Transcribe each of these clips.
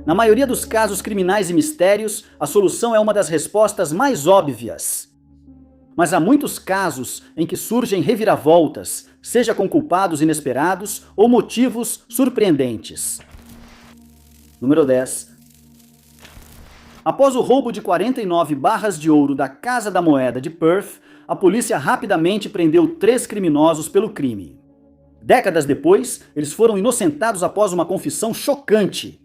Na maioria dos casos criminais e mistérios, a solução é uma das respostas mais óbvias. Mas há muitos casos em que surgem reviravoltas, seja com culpados inesperados ou motivos surpreendentes. Número 10. Após o roubo de 49 barras de ouro da Casa da Moeda de Perth, a polícia rapidamente prendeu 3 criminosos pelo crime. Décadas depois, eles foram inocentados após uma confissão chocante.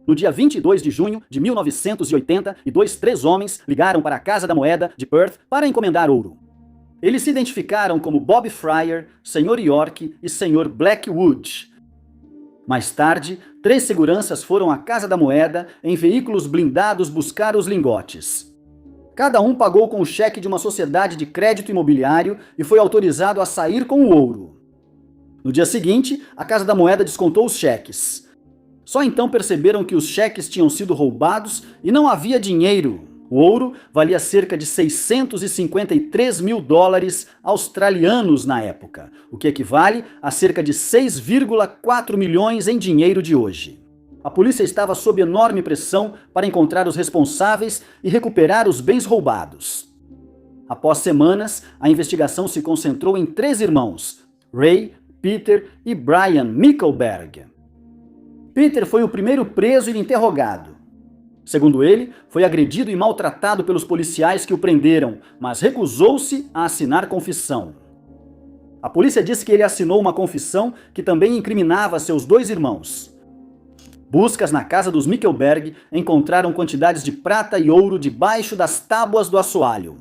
No dia 22 de junho de 1982, 3 homens ligaram para a Casa da Moeda de Perth para encomendar ouro. Eles se identificaram como Bob Fryer, Sr. York e Sr. Blackwood. Mais tarde, 3 seguranças foram à Casa da Moeda em veículos blindados buscar os lingotes. Cada um pagou com o cheque de uma sociedade de crédito imobiliário e foi autorizado a sair com o ouro. No dia seguinte, a Casa da Moeda descontou os cheques. Só então perceberam que os cheques tinham sido roubados e não havia dinheiro. O ouro valia cerca de 653 mil dólares australianos na época, o que equivale a cerca de 6,4 milhões em dinheiro de hoje. A polícia estava sob enorme pressão para encontrar os responsáveis e recuperar os bens roubados. Após semanas, a investigação se concentrou em 3 irmãos, Ray, Peter e Brian Mickelberg. Peter foi o primeiro preso e interrogado. Segundo ele, foi agredido e maltratado pelos policiais que o prenderam, mas recusou-se a assinar confissão. A polícia disse que ele assinou uma confissão que também incriminava seus 2 irmãos. Buscas na casa dos Mickelberg encontraram quantidades de prata e ouro debaixo das tábuas do assoalho.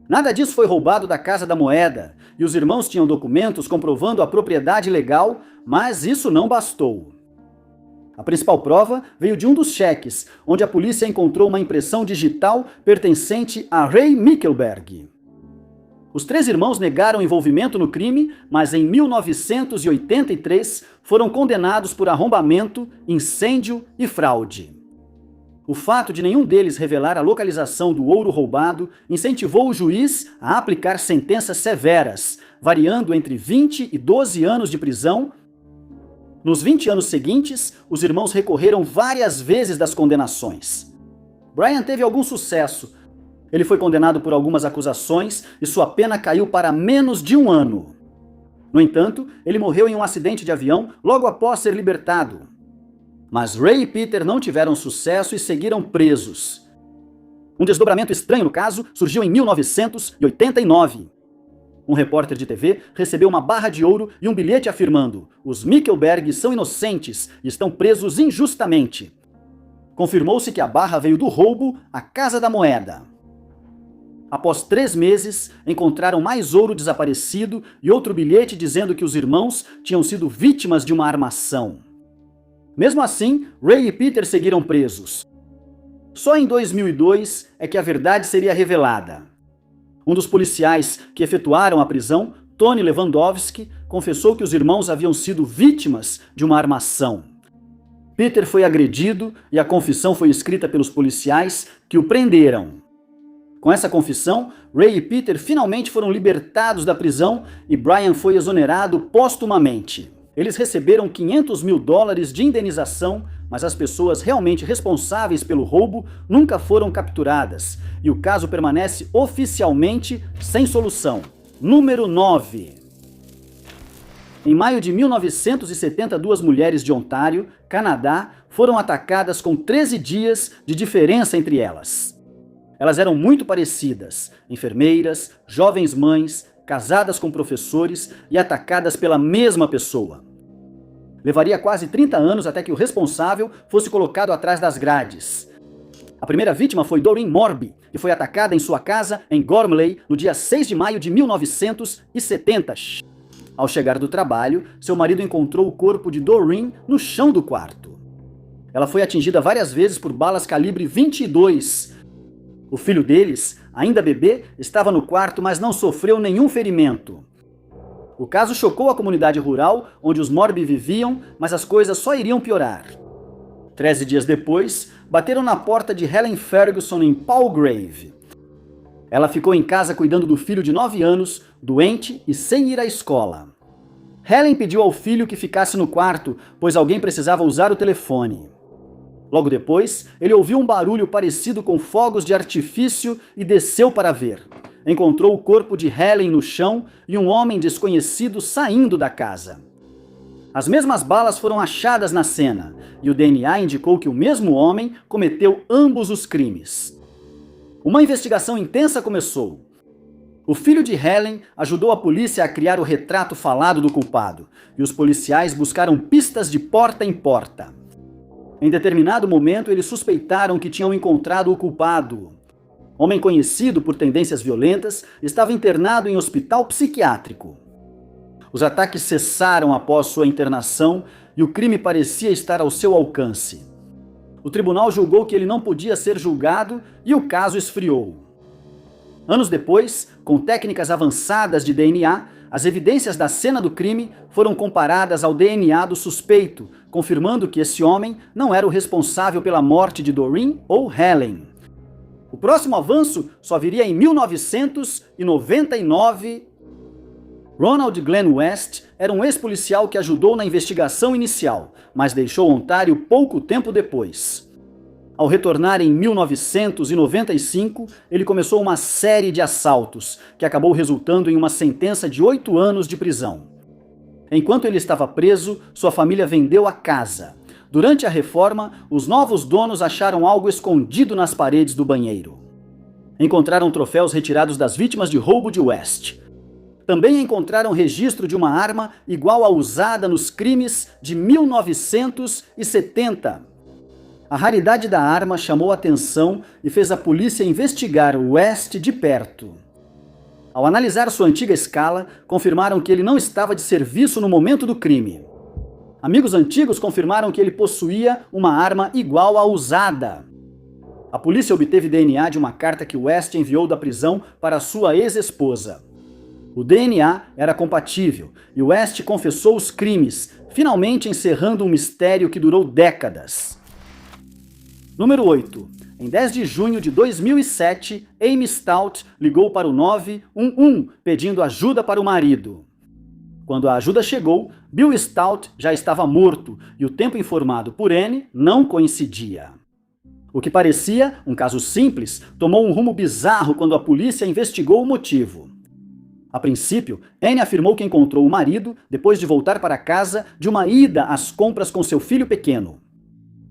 Nada disso foi roubado da Casa da Moeda, e os irmãos tinham documentos comprovando a propriedade legal, mas isso não bastou. A principal prova veio de um dos cheques, onde a polícia encontrou uma impressão digital pertencente a Ray Mickelberg. Os 3 irmãos negaram envolvimento no crime, mas em 1983 foram condenados por arrombamento, incêndio e fraude. O fato de nenhum deles revelar a localização do ouro roubado incentivou o juiz a aplicar sentenças severas, variando entre 20 e 12 anos de prisão. Nos 20 anos seguintes, os irmãos recorreram várias vezes das condenações. Brian teve algum sucesso. Ele foi condenado por algumas acusações e sua pena caiu para menos de 1 ano. No entanto, ele morreu em um acidente de avião logo após ser libertado. Mas Ray e Peter não tiveram sucesso e seguiram presos. Um desdobramento estranho no caso surgiu em 1989. Um repórter de TV recebeu uma barra de ouro e um bilhete afirmando: os Mickelberg são inocentes e estão presos injustamente. Confirmou-se que a barra veio do roubo à Casa da Moeda. Após 3 meses, encontraram mais ouro desaparecido e outro bilhete dizendo que os irmãos tinham sido vítimas de uma armação. Mesmo assim, Ray e Peter seguiram presos. Só em 2002 é que a verdade seria revelada. Um dos policiais que efetuaram a prisão, Tony Lewandowski, confessou que os irmãos haviam sido vítimas de uma armação. Peter foi agredido e a confissão foi escrita pelos policiais que o prenderam. Com essa confissão, Ray e Peter finalmente foram libertados da prisão e Brian foi exonerado póstumamente. Eles receberam 500 mil dólares de indenização, mas as pessoas realmente responsáveis pelo roubo nunca foram capturadas, e o caso permanece oficialmente sem solução. Número 9. Em maio de 1972, mulheres de Ontário, Canadá, foram atacadas com 13 dias de diferença entre elas. Elas eram muito parecidas, enfermeiras, jovens mães, casadas com professores e atacadas pela mesma pessoa. Levaria quase 30 anos até que o responsável fosse colocado atrás das grades. A primeira vítima foi Doreen Morby, que foi atacada em sua casa em Gormley no dia 6 de maio de 1970. Ao chegar do trabalho, seu marido encontrou o corpo de Doreen no chão do quarto. Ela foi atingida várias vezes por balas calibre 22. O filho deles, ainda bebê, estava no quarto, mas não sofreu nenhum ferimento. O caso chocou a comunidade rural onde os Morby viviam, mas as coisas só iriam piorar. 13 dias depois, bateram na porta de Helen Ferguson em Palgrave. Ela ficou em casa cuidando do filho de 9 anos, doente e sem ir à escola. Helen pediu ao filho que ficasse no quarto, pois alguém precisava usar o telefone. Logo depois, ele ouviu um barulho parecido com fogos de artifício e desceu para ver. Encontrou o corpo de Helen no chão e um homem desconhecido saindo da casa. As mesmas balas foram achadas na cena, e o DNA indicou que o mesmo homem cometeu ambos os crimes. Uma investigação intensa começou. O filho de Helen ajudou a polícia a criar o retrato falado do culpado, e os policiais buscaram pistas de porta em porta. Em determinado momento, eles suspeitaram que tinham encontrado o culpado. Homem conhecido por tendências violentas, estava internado em hospital psiquiátrico. Os ataques cessaram após sua internação e o crime parecia estar ao seu alcance. O tribunal julgou que ele não podia ser julgado e o caso esfriou. Anos depois, com técnicas avançadas de DNA, as evidências da cena do crime foram comparadas ao DNA do suspeito, confirmando que esse homem não era o responsável pela morte de Doreen ou Helen. O próximo avanço só viria em 1999. Ronald Glenn West era um ex-policial que ajudou na investigação inicial, mas deixou Ontário pouco tempo depois. Ao retornar em 1995, ele começou uma série de assaltos, que acabou resultando em uma sentença de 8 anos de prisão. Enquanto ele estava preso, sua família vendeu a casa. Durante a reforma, os novos donos acharam algo escondido nas paredes do banheiro. Encontraram troféus retirados das vítimas de roubo de West. Também encontraram registro de uma arma igual à usada nos crimes de 1970. A raridade da arma chamou a atenção e fez a polícia investigar West de perto. Ao analisar sua antiga escala, confirmaram que ele não estava de serviço no momento do crime. Amigos antigos confirmaram que ele possuía uma arma igual à usada. A polícia obteve DNA de uma carta que West enviou da prisão para sua ex-esposa. O DNA era compatível e West confessou os crimes, finalmente encerrando um mistério que durou décadas. Número 8. Em 10 de junho de 2007, Amy Stout ligou para o 911 pedindo ajuda para o marido. Quando a ajuda chegou, Bill Stout já estava morto e o tempo informado por Anne não coincidia. O que parecia um caso simples tomou um rumo bizarro quando a polícia investigou o motivo. A princípio, Anne afirmou que encontrou o marido depois de voltar para casa de uma ida às compras com seu filho pequeno.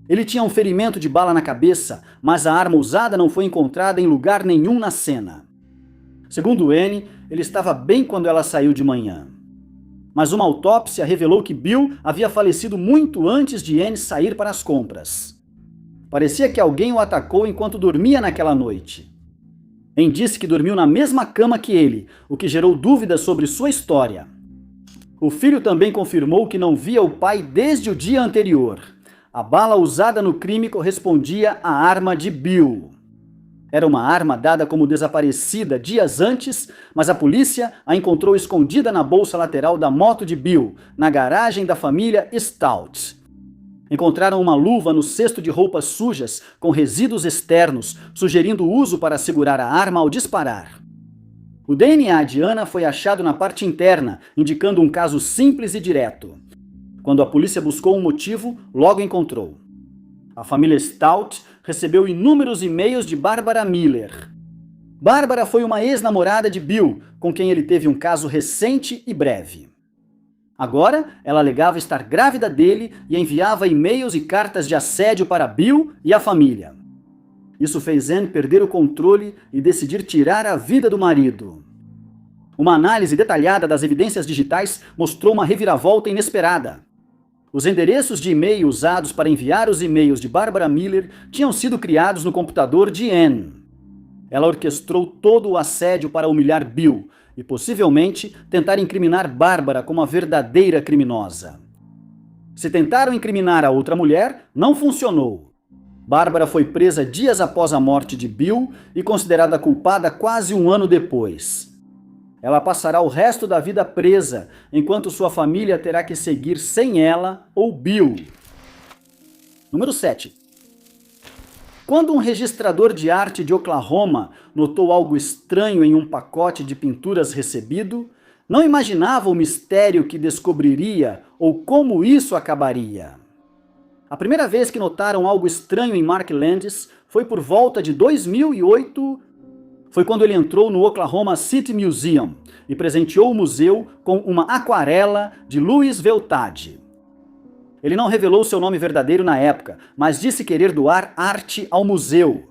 Ele tinha um ferimento de bala na cabeça, mas a arma usada não foi encontrada em lugar nenhum na cena. Segundo Anne, ele estava bem quando ela saiu de manhã. Mas uma autópsia revelou que Bill havia falecido muito antes de Anne sair para as compras. Parecia que alguém o atacou enquanto dormia naquela noite. Anne disse que dormiu na mesma cama que ele, o que gerou dúvidas sobre sua história. O filho também confirmou que não via o pai desde o dia anterior. A bala usada no crime correspondia à arma de Bill. Era uma arma dada como desaparecida dias antes, mas a polícia a encontrou escondida na bolsa lateral da moto de Bill, na garagem da família Stout. Encontraram uma luva no cesto de roupas sujas com resíduos externos, sugerindo o uso para segurar a arma ao disparar. O DNA de Anna foi achado na parte interna, indicando um caso simples e direto. Quando a polícia buscou um motivo, logo encontrou. A família Stout recebeu inúmeros e-mails de Barbara Miller. Barbara foi uma ex-namorada de Bill, com quem ele teve um caso recente e breve. Agora, ela alegava estar grávida dele e enviava e-mails e cartas de assédio para Bill e a família. Isso fez Anne perder o controle e decidir tirar a vida do marido. Uma análise detalhada das evidências digitais mostrou uma reviravolta inesperada. Os endereços de e-mail usados para enviar os e-mails de Barbara Miller tinham sido criados no computador de Anne. Ela orquestrou todo o assédio para humilhar Bill e, possivelmente, tentar incriminar Barbara como a verdadeira criminosa. Se tentaram incriminar a outra mulher, não funcionou. Barbara foi presa dias após a morte de Bill e considerada culpada quase um ano depois. Ela passará o resto da vida presa, enquanto sua família terá que seguir sem ela ou Bill. Número 7. Quando um registrador de arte de Oklahoma notou algo estranho em um pacote de pinturas recebido, não imaginava o mistério que descobriria ou como isso acabaria. A primeira vez que notaram algo estranho em Mark Landis foi por volta de 2008, foi quando ele entrou no Oklahoma City Museum e presenteou o museu com uma aquarela de Louis Veltade. Ele não revelou seu nome verdadeiro na época, mas disse querer doar arte ao museu.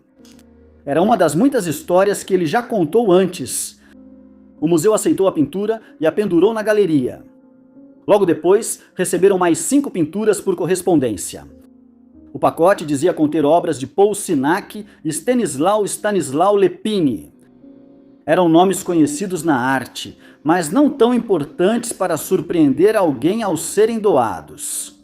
Era uma das muitas histórias que ele já contou antes. O museu aceitou a pintura e a pendurou na galeria. Logo depois, receberam mais 5 pinturas por correspondência. O pacote dizia conter obras de Paul Sinac e Stanislau Lepine. Eram nomes conhecidos na arte, mas não tão importantes para surpreender alguém ao serem doados.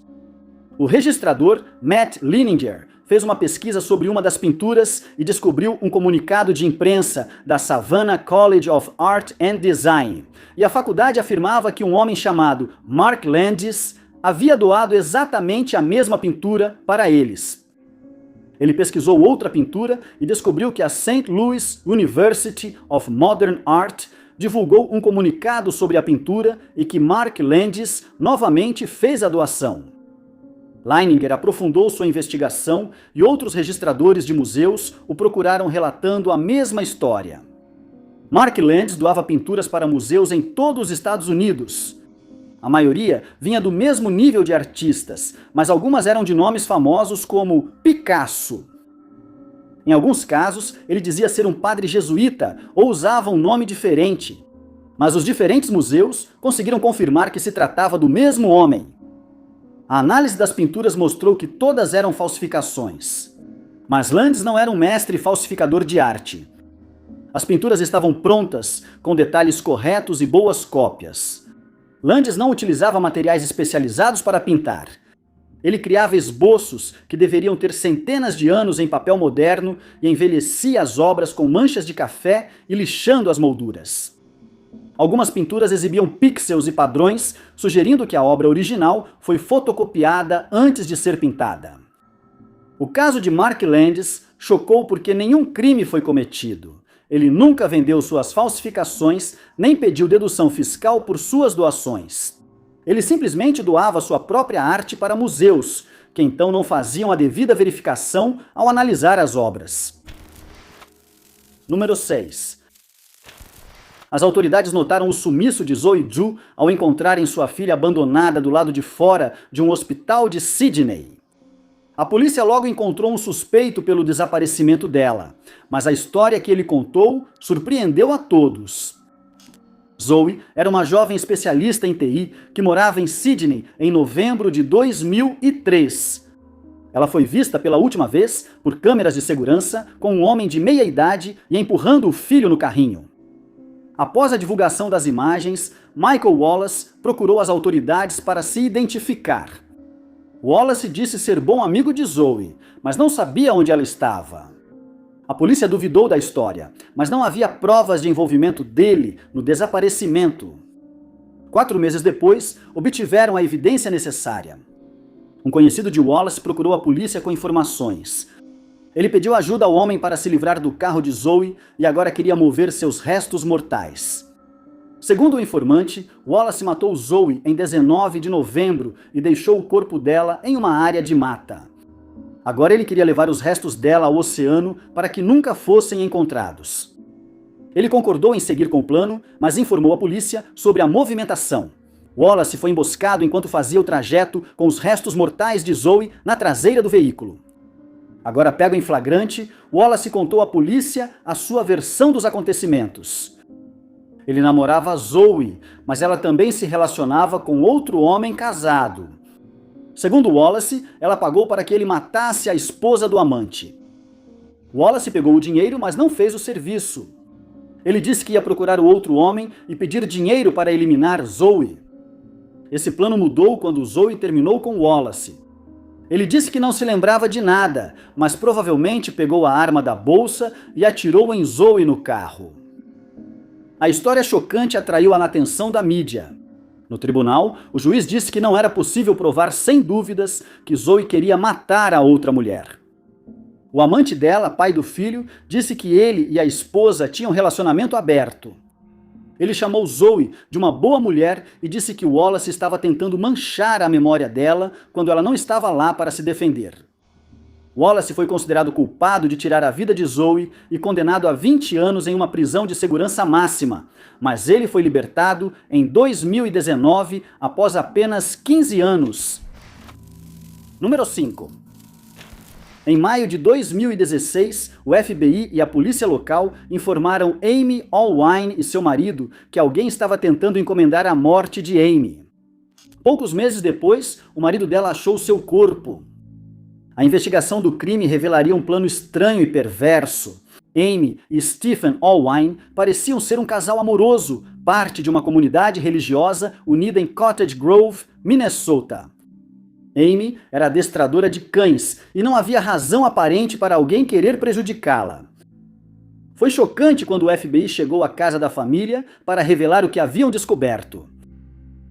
O registrador Matt Leininger fez uma pesquisa sobre uma das pinturas e descobriu um comunicado de imprensa da Savannah College of Art and Design. E a faculdade afirmava que um homem chamado Mark Landis havia doado exatamente a mesma pintura para eles. Ele pesquisou outra pintura e descobriu que a St. Louis University of Modern Art divulgou um comunicado sobre a pintura e que Mark Landis novamente fez a doação. Leininger aprofundou sua investigação e outros registradores de museus o procuraram relatando a mesma história. Mark Landis doava pinturas para museus em todos os Estados Unidos. A maioria vinha do mesmo nível de artistas, mas algumas eram de nomes famosos como Picasso. Em alguns casos, ele dizia ser um padre jesuíta ou usava um nome diferente. Mas os diferentes museus conseguiram confirmar que se tratava do mesmo homem. A análise das pinturas mostrou que todas eram falsificações. Mas Landis não era um mestre falsificador de arte. As pinturas estavam prontas, com detalhes corretos e boas cópias. Landis não utilizava materiais especializados para pintar. Ele criava esboços que deveriam ter centenas de anos em papel moderno e envelhecia as obras com manchas de café e lixando as molduras. Algumas pinturas exibiam pixels e padrões, sugerindo que a obra original foi fotocopiada antes de ser pintada. O caso de Mark Landis chocou porque nenhum crime foi cometido. Ele nunca vendeu suas falsificações, nem pediu dedução fiscal por suas doações. Ele simplesmente doava sua própria arte para museus, que então não faziam a devida verificação ao analisar as obras. Número 6. As autoridades notaram o sumiço de Zoe Zhu ao encontrarem sua filha abandonada do lado de fora de um hospital de Sydney. A polícia logo encontrou um suspeito pelo desaparecimento dela, mas a história que ele contou surpreendeu a todos. Zoe era uma jovem especialista em TI que morava em Sydney em novembro de 2003. Ela foi vista pela última vez por câmeras de segurança com um homem de meia idade e empurrando o filho no carrinho. Após a divulgação das imagens, Michael Wallace procurou as autoridades para se identificar. Wallace disse ser bom amigo de Zoe, mas não sabia onde ela estava. A polícia duvidou da história, mas não havia provas de envolvimento dele no desaparecimento. 4 meses depois, obtiveram a evidência necessária. Um conhecido de Wallace procurou a polícia com informações. Ele pediu ajuda ao homem para se livrar do carro de Zoe e agora queria mover seus restos mortais. Segundo o informante, Wallace matou Zoe em 19 de novembro e deixou o corpo dela em uma área de mata. Agora ele queria levar os restos dela ao oceano para que nunca fossem encontrados. Ele concordou em seguir com o plano, mas informou a polícia sobre a movimentação. Wallace foi emboscado enquanto fazia o trajeto com os restos mortais de Zoe na traseira do veículo. Agora pego em flagrante, Wallace contou à polícia a sua versão dos acontecimentos. Ele namorava Zoe, mas ela também se relacionava com outro homem casado. Segundo Wallace, ela pagou para que ele matasse a esposa do amante. Wallace pegou o dinheiro, mas não fez o serviço. Ele disse que ia procurar o outro homem e pedir dinheiro para eliminar Zoe. Esse plano mudou quando Zoe terminou com Wallace. Ele disse que não se lembrava de nada, mas provavelmente pegou a arma da bolsa e atirou em Zoe no carro. A história chocante atraiu a atenção da mídia. No tribunal, o juiz disse que não era possível provar sem dúvidas que Zoe queria matar a outra mulher. O amante dela, pai do filho, disse que ele e a esposa tinham relacionamento aberto. Ele chamou Zoe de uma boa mulher e disse que Wallace estava tentando manchar a memória dela quando ela não estava lá para se defender. Wallace foi considerado culpado de tirar a vida de Zoe e condenado a 20 anos em uma prisão de segurança máxima, mas ele foi libertado em 2019 após apenas 15 anos. Número 5. Em maio de 2016, o FBI e a polícia local informaram Amy Allwine e seu marido que alguém estava tentando encomendar a morte de Amy. Poucos meses depois, o marido dela achou seu corpo. A investigação do crime revelaria um plano estranho e perverso. Amy e Stephen Allwine pareciam ser um casal amoroso, parte de uma comunidade religiosa unida em Cottage Grove, Minnesota. Amy era adestradora de cães e não havia razão aparente para alguém querer prejudicá-la. Foi chocante quando o FBI chegou à casa da família para revelar o que haviam descoberto.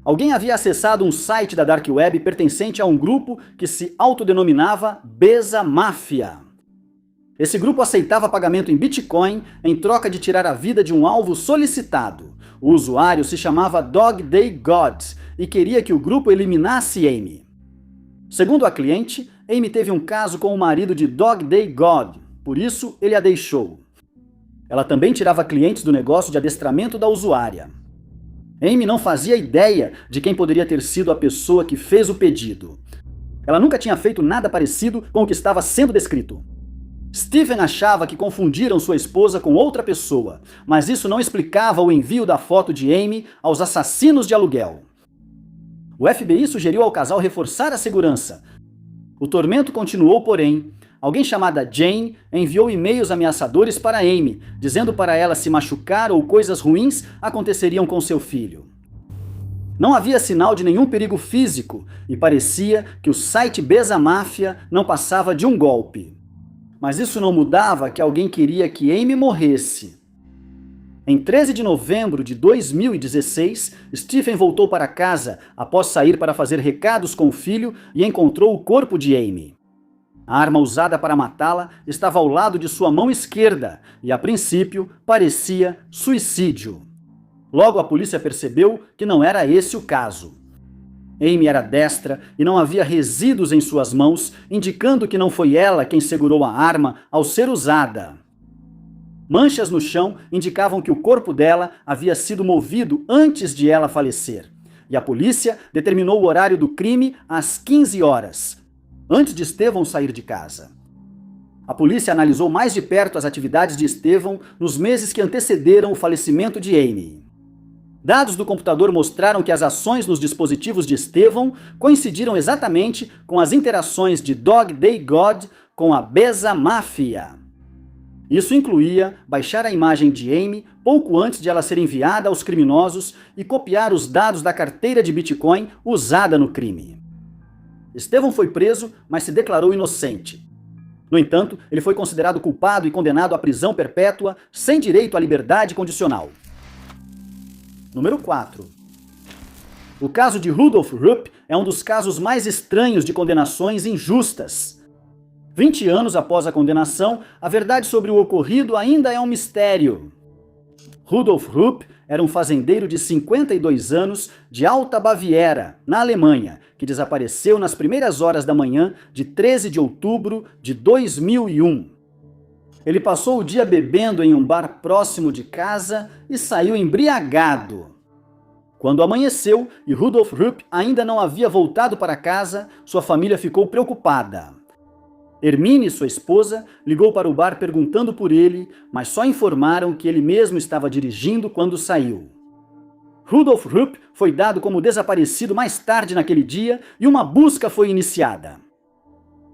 Alguém havia acessado um site da Dark Web pertencente a um grupo que se autodenominava Beza Mafia. Esse grupo aceitava pagamento em Bitcoin em troca de tirar a vida de um alvo solicitado. O usuário se chamava Dog Day God e queria que o grupo eliminasse Amy. Segundo a cliente, Amy teve um caso com o marido de Dog Day God, por isso ele a deixou. Ela também tirava clientes do negócio de adestramento da usuária. Amy não fazia ideia de quem poderia ter sido a pessoa que fez o pedido. Ela nunca tinha feito nada parecido com o que estava sendo descrito. Stephen achava que confundiram sua esposa com outra pessoa, mas isso não explicava o envio da foto de Amy aos assassinos de aluguel. O FBI sugeriu ao casal reforçar a segurança. O tormento continuou, porém. Alguém chamada Jane enviou e-mails ameaçadores para Amy, dizendo para ela se machucar ou coisas ruins aconteceriam com seu filho. Não havia sinal de nenhum perigo físico e parecia que o site Beza Mafia não passava de um golpe. Mas isso não mudava que alguém queria que Amy morresse. Em 13 de novembro de 2016, Stephen voltou para casa após sair para fazer recados com o filho e encontrou o corpo de Amy. A arma usada para matá-la estava ao lado de sua mão esquerda e, a princípio, parecia suicídio. Logo a polícia percebeu que não era esse o caso. Amy era destra e não havia resíduos em suas mãos, indicando que não foi ela quem segurou a arma ao ser usada. Manchas no chão indicavam que o corpo dela havia sido movido antes de ela falecer. E a polícia determinou o horário do crime às 15 horas, antes de Estevão sair de casa. A polícia analisou mais de perto as atividades de Estevão nos meses que antecederam o falecimento de Amy. Dados do computador mostraram que as ações nos dispositivos de Estevão coincidiram exatamente com as interações de Dog Day God com a Beza Mafia. Isso incluía baixar a imagem de Amy pouco antes de ela ser enviada aos criminosos e copiar os dados da carteira de Bitcoin usada no crime. Estevão foi preso, mas se declarou inocente. No entanto, ele foi considerado culpado e condenado à prisão perpétua sem direito à liberdade condicional. Número 4. O caso de Rudolph Rupp é um dos casos mais estranhos de condenações injustas. 20 anos após a condenação, a verdade sobre o ocorrido ainda é um mistério. Rudolph Rupp era um fazendeiro de 52 anos de Alta Baviera, na Alemanha, que desapareceu nas primeiras horas da manhã de 13 de outubro de 2001. Ele passou o dia bebendo em um bar próximo de casa e saiu embriagado. Quando amanheceu e Rudolph Rupp ainda não havia voltado para casa, sua família ficou preocupada. Hermine, sua esposa, ligou para o bar perguntando por ele, mas só informaram que ele mesmo estava dirigindo quando saiu. Rudolph Rupp foi dado como desaparecido mais tarde naquele dia e uma busca foi iniciada.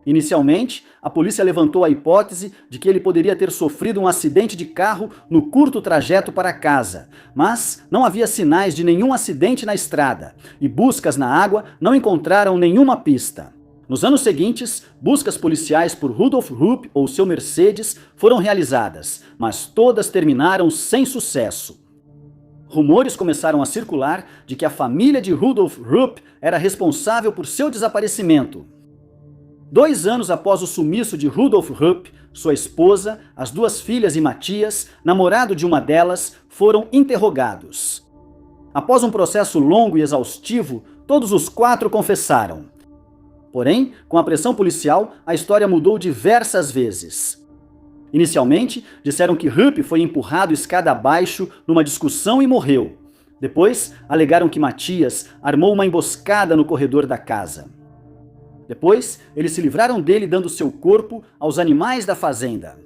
Inicialmente, a polícia levantou a hipótese de que ele poderia ter sofrido um acidente de carro no curto trajeto para casa, mas não havia sinais de nenhum acidente na estrada e buscas na água não encontraram nenhuma pista. Nos anos seguintes, buscas policiais por Rudolph Rupp ou seu Mercedes foram realizadas, mas todas terminaram sem sucesso. Rumores começaram a circular de que a família de Rudolph Rupp era responsável por seu desaparecimento. 2 anos após o sumiço de Rudolf Rupp, sua esposa, as 2 filhas e Matias, namorado de uma delas, foram interrogados. Após um processo longo e exaustivo, todos os 4 confessaram. Porém, com a pressão policial, a história mudou diversas vezes. Inicialmente, disseram que Rupp foi empurrado escada abaixo numa discussão e morreu. Depois, alegaram que Matias armou uma emboscada no corredor da casa. Depois, eles se livraram dele dando seu corpo aos animais da fazenda.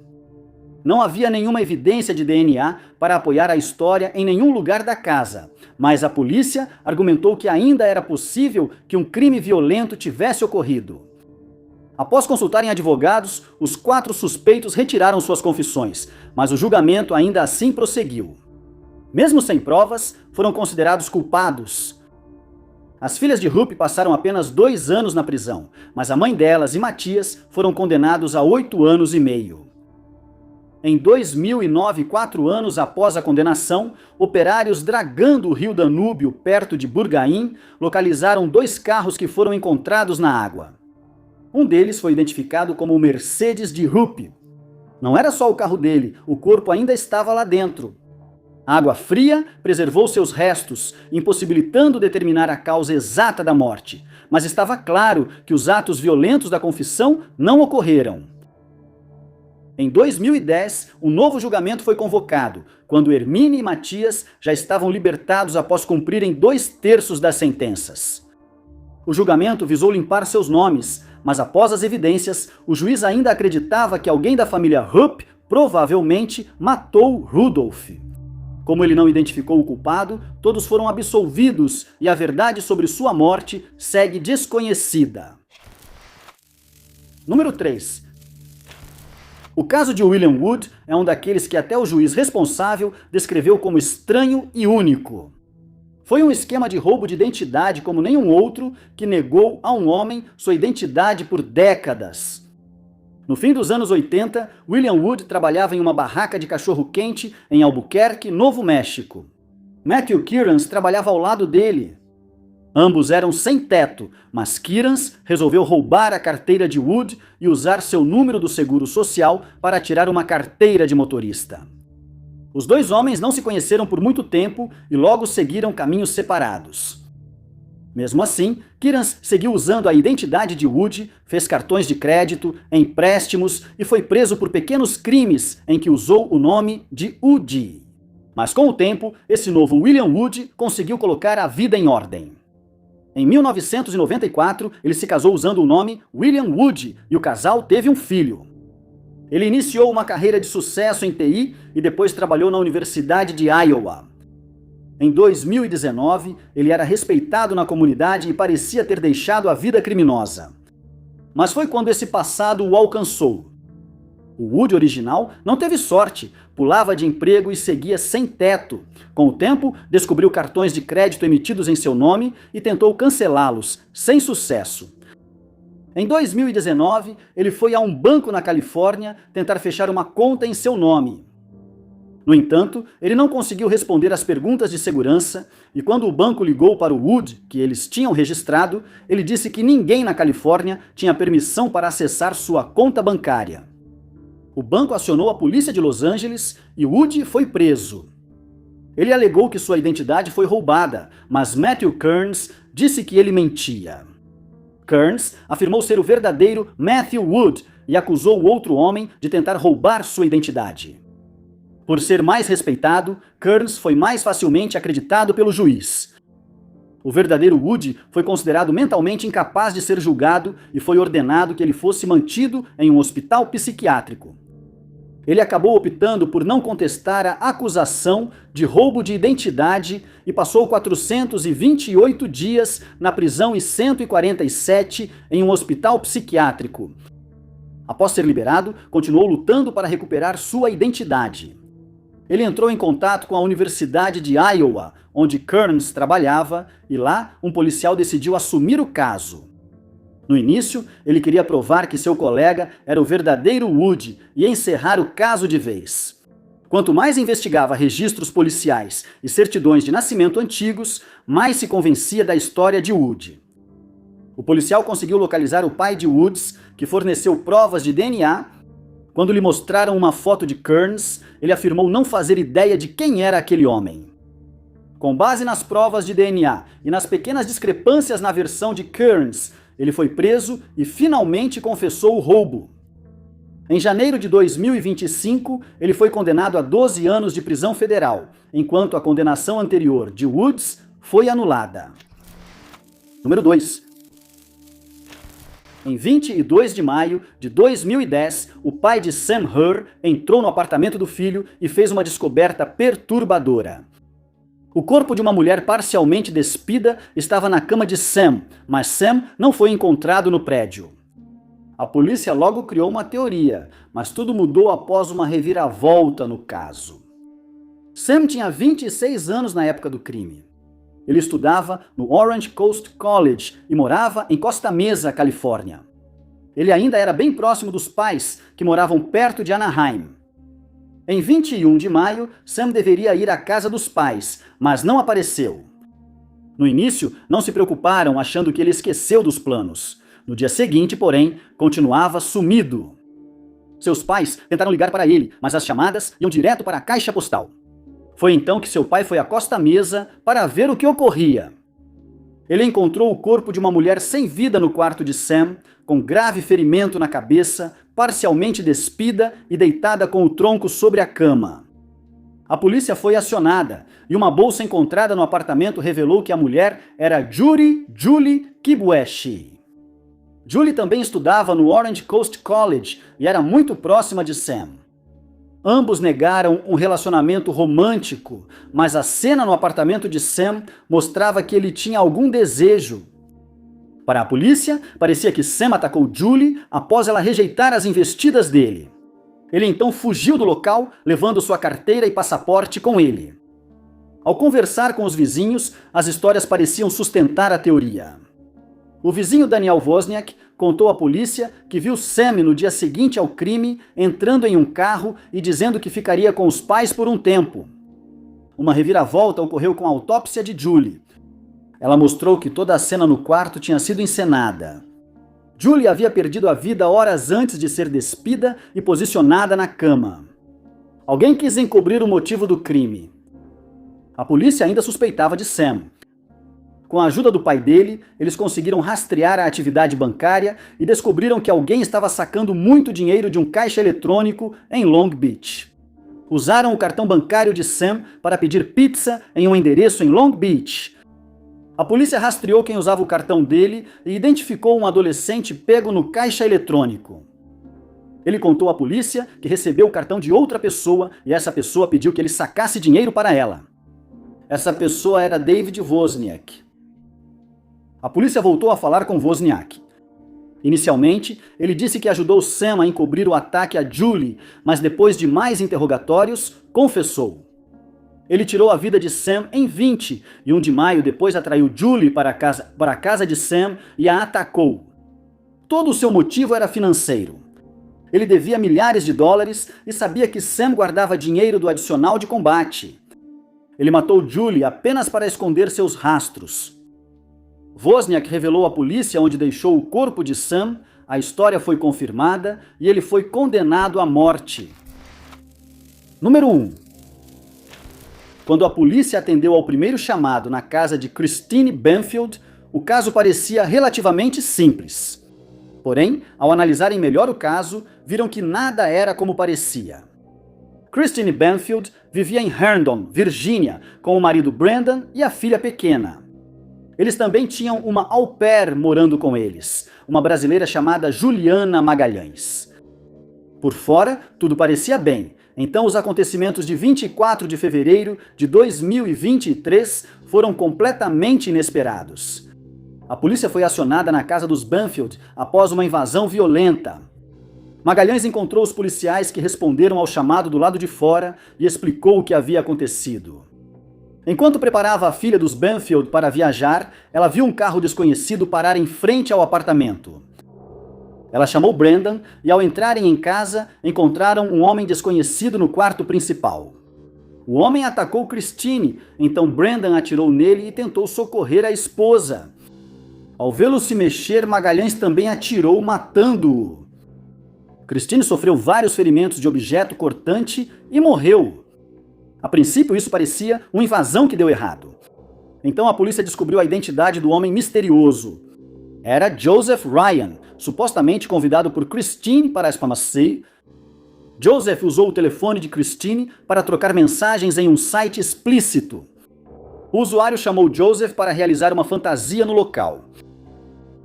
Não havia nenhuma evidência de DNA para apoiar a história em nenhum lugar da casa, mas a polícia argumentou que ainda era possível que um crime violento tivesse ocorrido. Após consultarem advogados, os 4 suspeitos retiraram suas confissões, mas o julgamento ainda assim prosseguiu. Mesmo sem provas, foram considerados culpados. As filhas de Rupp passaram apenas 2 anos na prisão, mas a mãe delas e Matias foram condenados a 8 anos e meio. Em 2009, 4 anos após a condenação, operários dragando o rio Danúbio perto de Burgaim localizaram 2 carros que foram encontrados na água. Um deles foi identificado como o Mercedes de Rupp. Não era só o carro dele, o corpo ainda estava lá dentro. A água fria preservou seus restos, impossibilitando determinar a causa exata da morte, mas estava claro que os atos violentos da confissão não ocorreram. Em 2010, um novo julgamento foi convocado, quando Hermine e Matias já estavam libertados após cumprirem 2/3 das sentenças. O julgamento visou limpar seus nomes, mas após as evidências, o juiz ainda acreditava que alguém da família Rupp provavelmente matou Rudolf. Como ele não identificou o culpado, todos foram absolvidos e a verdade sobre sua morte segue desconhecida. Número 3. O caso de William Wood é um daqueles que até o juiz responsável descreveu como estranho e único. Foi um esquema de roubo de identidade como nenhum outro que negou a um homem sua identidade por décadas. No fim dos anos 80, William Wood trabalhava em uma barraca de cachorro-quente em Albuquerque, Novo México. Matthew Kearns trabalhava ao lado dele. Ambos eram sem teto, mas Kearns resolveu roubar a carteira de Wood e usar seu número do seguro social para tirar uma carteira de motorista. Os 2 homens não se conheceram por muito tempo e logo seguiram caminhos separados. Mesmo assim, Kearns seguiu usando a identidade de Wood, fez cartões de crédito, empréstimos e foi preso por pequenos crimes em que usou o nome de Woody. Mas com o tempo, esse novo William Wood conseguiu colocar a vida em ordem. Em 1994, ele se casou usando o nome William Wood e o casal teve um filho. Ele iniciou uma carreira de sucesso em TI e depois trabalhou na Universidade de Iowa. Em 2019, ele era respeitado na comunidade e parecia ter deixado a vida criminosa. Mas foi quando esse passado o alcançou. O Woody original não teve sorte, pulava de emprego e seguia sem teto. Com o tempo, descobriu cartões de crédito emitidos em seu nome e tentou cancelá-los, sem sucesso. Em 2019, ele foi a um banco na Califórnia tentar fechar uma conta em seu nome. No entanto, ele não conseguiu responder às perguntas de segurança e quando o banco ligou para o Wood, que eles tinham registrado, ele disse que ninguém na Califórnia tinha permissão para acessar sua conta bancária. O banco acionou a polícia de Los Angeles e Wood foi preso. Ele alegou que sua identidade foi roubada, mas Matthew Kearns disse que ele mentia. Kearns afirmou ser o verdadeiro Matthew Wood e acusou o outro homem de tentar roubar sua identidade. Por ser mais respeitado, Kearns foi mais facilmente acreditado pelo juiz. O verdadeiro Woody foi considerado mentalmente incapaz de ser julgado e foi ordenado que ele fosse mantido em um hospital psiquiátrico. Ele acabou optando por não contestar a acusação de roubo de identidade e passou 428 dias na prisão e 147 em um hospital psiquiátrico. Após ser liberado, continuou lutando para recuperar sua identidade. Ele entrou em contato com a Universidade de Iowa, onde Kearns trabalhava, e lá um policial decidiu assumir o caso. No início, ele queria provar que seu colega era o verdadeiro Woody e encerrar o caso de vez. Quanto mais investigava registros policiais e certidões de nascimento antigos, mais se convencia da história de Woody. O policial conseguiu localizar o pai de Woods, que forneceu provas de DNA, quando lhe mostraram uma foto de Kearns, ele afirmou não fazer ideia de quem era aquele homem. Com base nas provas de DNA e nas pequenas discrepâncias na versão de Kearns, ele foi preso e finalmente confessou o roubo. Em janeiro de 2025, ele foi condenado a 12 anos de prisão federal, enquanto a condenação anterior de Woods foi anulada. Número 2. Em 22 de maio de 2010, o pai de Sam Herr entrou no apartamento do filho e fez uma descoberta perturbadora. O corpo de uma mulher parcialmente despida estava na cama de Sam, mas Sam não foi encontrado no prédio. A polícia logo criou uma teoria, mas tudo mudou após uma reviravolta no caso. Sam tinha 26 anos na época do crime. Ele estudava no Orange Coast College e morava em Costa Mesa, Califórnia. Ele ainda era bem próximo dos pais, que moravam perto de Anaheim. Em 21 de maio, Sam deveria ir à casa dos pais, mas não apareceu. No início, não se preocuparam achando que ele esqueceu dos planos. No dia seguinte, porém, continuava sumido. Seus pais tentaram ligar para ele, mas as chamadas iam direto para a caixa postal. Foi então que seu pai foi à Costa Mesa para ver o que ocorria. Ele encontrou o corpo de uma mulher sem vida no quarto de Sam, com grave ferimento na cabeça, parcialmente despida e deitada com o tronco sobre a cama. A polícia foi acionada e uma bolsa encontrada no apartamento revelou que a mulher era Julie Kibweshi. Julie também estudava no Orange Coast College e era muito próxima de Sam. Ambos negaram um relacionamento romântico, mas a cena no apartamento de Sam mostrava que ele tinha algum desejo. Para a polícia, parecia que Sam atacou Julie após ela rejeitar as investidas dele. Ele então fugiu do local, levando sua carteira e passaporte com ele. Ao conversar com os vizinhos, as histórias pareciam sustentar a teoria. O vizinho Daniel Wozniak contou à polícia que viu Sam no dia seguinte ao crime entrando em um carro e dizendo que ficaria com os pais por um tempo. Uma reviravolta ocorreu com a autópsia de Julie. Ela mostrou que toda a cena no quarto tinha sido encenada. Julie havia perdido a vida horas antes de ser despida e posicionada na cama. Alguém quis encobrir o motivo do crime. A polícia ainda suspeitava de Sam. Com a ajuda do pai dele, eles conseguiram rastrear a atividade bancária e descobriram que alguém estava sacando muito dinheiro de um caixa eletrônico em Long Beach. Usaram o cartão bancário de Sam para pedir pizza em um endereço em Long Beach. A polícia rastreou quem usava o cartão dele e identificou um adolescente pego no caixa eletrônico. Ele contou à polícia que recebeu o cartão de outra pessoa e essa pessoa pediu que ele sacasse dinheiro para ela. Essa pessoa era David Wozniak. A polícia voltou a falar com Wozniak. Inicialmente, ele disse que ajudou Sam a encobrir o ataque a Julie, mas depois de mais interrogatórios, confessou. Ele tirou a vida de Sam em 20 e 1 de maio depois atraiu Julie para a casa de Sam e a atacou. Todo o seu motivo era financeiro. Ele devia milhares de dólares e sabia que Sam guardava dinheiro do adicional de combate. Ele matou Julie apenas para esconder seus rastros. Wozniak revelou à polícia onde deixou o corpo de Sam, a história foi confirmada e ele foi condenado à morte. Número 1. Quando a polícia atendeu ao primeiro chamado na casa de Christine Banfield, o caso parecia relativamente simples. Porém, ao analisarem melhor o caso, viram que nada era como parecia. Christine Banfield vivia em Herndon, Virgínia, com o marido Brandon e a filha pequena. Eles também tinham uma au pair morando com eles, uma brasileira chamada Juliana Magalhães. Por fora, tudo parecia bem, então os acontecimentos de 24 de fevereiro de 2023 foram completamente inesperados. A polícia foi acionada na casa dos Banfield após uma invasão violenta. Magalhães encontrou os policiais que responderam ao chamado do lado de fora e explicou o que havia acontecido. Enquanto preparava a filha dos Banfield para viajar, ela viu um carro desconhecido parar em frente ao apartamento. Ela chamou Brandon e, ao entrarem em casa, encontraram um homem desconhecido no quarto principal. O homem atacou Christine, então Brandon atirou nele e tentou socorrer a esposa. Ao vê-lo se mexer, Magalhães também atirou, matando-o. Christine sofreu vários ferimentos de objeto cortante e morreu. A princípio, isso parecia uma invasão que deu errado. Então a polícia descobriu a identidade do homem misterioso. Era Joseph Ryan, supostamente convidado por Christine para Espamasei. Joseph usou o telefone de Christine para trocar mensagens em um site explícito. O usuário chamou Joseph para realizar uma fantasia no local.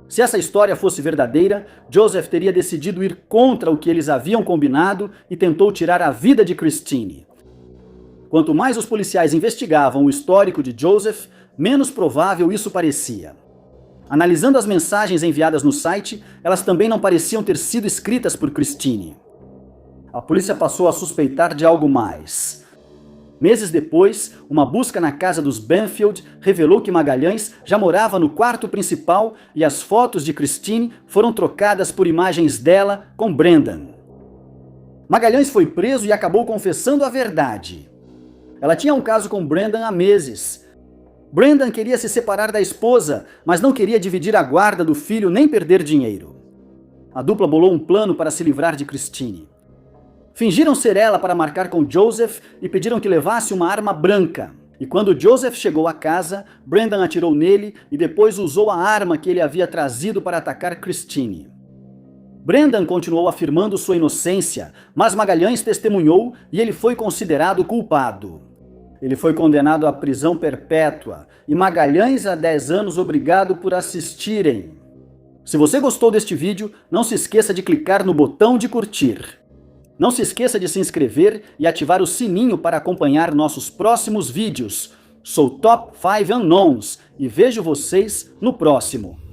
Se essa história fosse verdadeira, Joseph teria decidido ir contra o que eles haviam combinado e tentou tirar a vida de Christine. Quanto mais os policiais investigavam o histórico de Joseph, menos provável isso parecia. Analisando as mensagens enviadas no site, elas também não pareciam ter sido escritas por Christine. A polícia passou a suspeitar de algo mais. Meses depois, uma busca na casa dos Banfield revelou que Magalhães já morava no quarto principal e as fotos de Christine foram trocadas por imagens dela com Brendan. Magalhães foi preso e acabou confessando a verdade. Ela tinha um caso com Brendan há meses. Brendan queria se separar da esposa, mas não queria dividir a guarda do filho nem perder dinheiro. A dupla bolou um plano para se livrar de Christine. Fingiram ser ela para marcar com Joseph e pediram que levasse uma arma branca. E quando Joseph chegou à casa, Brendan atirou nele e depois usou a arma que ele havia trazido para atacar Christine. Brendan continuou afirmando sua inocência, mas Magalhães testemunhou e ele foi considerado culpado. Ele foi condenado à prisão perpétua e Magalhães a 10 anos obrigado por assistirem. Se você gostou deste vídeo, não se esqueça de clicar no botão de curtir. Não se esqueça de se inscrever e ativar o sininho para acompanhar nossos próximos vídeos. Sou Top 5 Unknowns e vejo vocês no próximo.